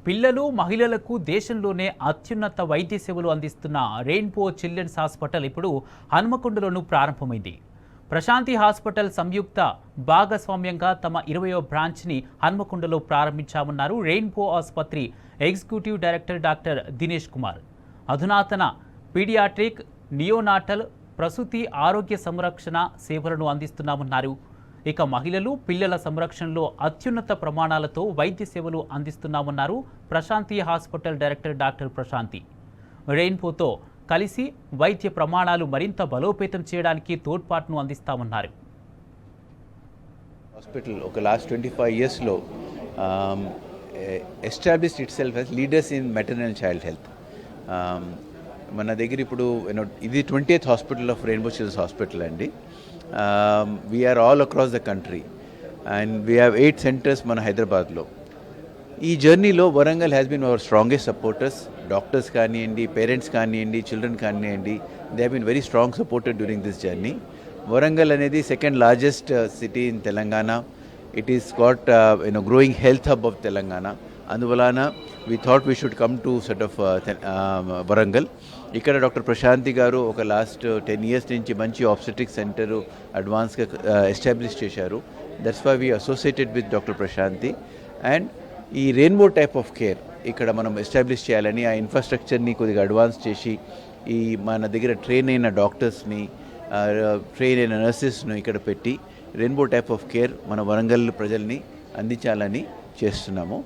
పిల్లలు మహిళలకు దేశంలోనే అత్యున్నత వైద్య సేవలు అందిస్తున్న రెయిన్బో చిల్డ్రన్స్ హాస్పిటల్ ఇప్పుడు హన్మకొండలోనూ ప్రారంభమైంది. ప్రశాంతి హాస్పిటల్ సంయుక్త భాగస్వామ్యంగా తమ 20వ బ్రాంచ్ని హన్మకొండలో ప్రారంభించామన్నారు రెయిన్బో ఆసుపత్రి executive director doctor Dinesh Kumar. అధునాతన పీడియాట్రిక్, నియోనాటల్, ప్రసూతి ఆరోగ్య సంరక్షణ సేవలను అందిస్తున్నామన్నారు. ఇక మహిళలు, పిల్లల సంరక్షణలో అత్యున్నత ప్రమాణాలతో వైద్య సేవలు అందిస్తున్నామన్నారు Prashanti hospital director doctor Prashanti. రెయిన్బోతో కలిసి వైద్య ప్రమాణాలు మరింత బలోపేతం చేయడానికి తోడ్పాటును అందిస్తామన్నారు. హాస్పిటల్ ఒక లాస్ట్ 25 yearsలో established itself as leaders in maternal and child health. మన దగ్గర ఇప్పుడు ఇది 20th hospital of Rainbow children's hospital అండి. We are all across the country and we have 8 centers మన హైదరాబాద్లో. ఈ జర్నీలో Warangal has been our strongest supporters. Doctors కానివ్వండి, పేరెంట్స్ కానివ్వండి, చిల్డ్రన్ కానివ్వండి, they have been very strong supported during this journey. Warangal అనేది second largest city in Telangana. It is got growing health hub of Telangana. అందువలన we thought we should come to set of Warangal. ఇక్కడ doctor Prashanti గారు ఒక last 10 years నుంచి మంచి obstetric centre అడ్వాన్స్గా establish చేశారు. That's why we associated with doctor Prashanthi. And ఈ rainbow type of care ఇక్కడ మనం ఎస్టాబ్లిష్ చేయాలని ఆ ఇన్ఫ్రాస్ట్రక్చర్ని కొద్దిగా అడ్వాన్స్ చేసి ఈ మన దగ్గర ట్రైన్ అయిన డాక్టర్స్ని, ట్రైన్ అయిన నర్సెస్ను ఇక్కడ పెట్టి రెయిన్బో టైప్ ఆఫ్ కేర్ మన వరంగల్ ప్రజల్ని అందించాలని చేస్తున్నాము.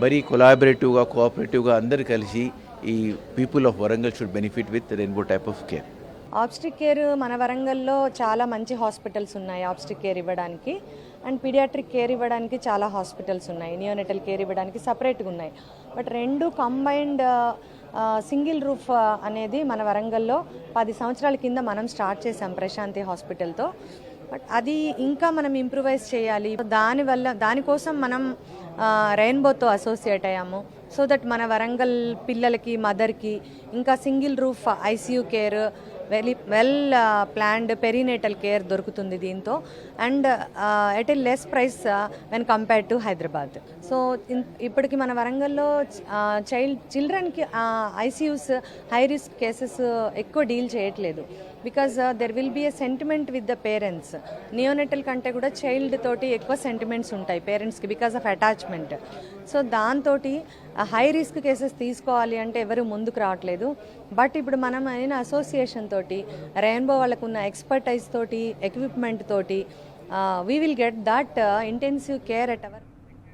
మరి కొలాబరేటివ్గా, కోఆపరేటివ్గా అందరు కలిసి ఈ people of Warangal should benefit with rainbow type of care. ఆబ్స్టిక్ care మన వరంగల్లో చాలా మంచి హాస్పిటల్స్ ఉన్నాయి ఆబ్స్టిక్ కేర్ ఇవ్వడానికి. అండ్ పీడియాట్రిక్ కేర్ ఇవ్వడానికి చాలా హాస్పిటల్స్ ఉన్నాయి. నియోనెటల్ కేర్ ఇవ్వడానికి సపరేట్గా ఉన్నాయి. బట్ రెండు కంబైన్డ్ సింగిల్ రూఫ్ అనేది మన వరంగల్లో 10 సంవత్సరాల కింద మనం స్టార్ట్ చేసాం ప్రశాంతి హాస్పిటల్తో. బట్ అది ఇంకా మనం ఇంప్రూవైజ్ చేయాలి. దానికోసం మనం రెయిన్బోతో అసోసియేట్ అయ్యాము. సో దట్ మన వరంగల్ పిల్లలకి, మదర్కి ఇంకా single roof ICU care, well planned perinatal care దొరుకుతుంది దీంతో. And at a less price when compared to Hyderabad. So ఇప్పటికి మన వరంగల్లో చిల్డ్రన్కి ఐసీయూస్, హై రిస్క్ కేసెస్ ఎక్కువ డీల్ చేయట్లేదు. Because there will be a sentiment with the parents. Neonatal కంటే కూడా చైల్డ్ తోటి ఎక్కువ సెంటిమెంట్స్ ఉంటాయి పేరెంట్స్కి బికాజ్ ఆఫ్ అటాచ్మెంట్. సో దాంతో హై రిస్క్ కేసెస్ తీసుకోవాలి అంటే ఎవరు ముందుకు రావట్లేదు. బట్ ఇప్పుడు మనం అయిన అసోసియేషన్ తోటి, రెయిన్బో వాళ్ళకు ఉన్న ఎక్స్పర్టైజ్ తోటి, ఎక్విప్మెంట్ తోటి we will get that intensive care at our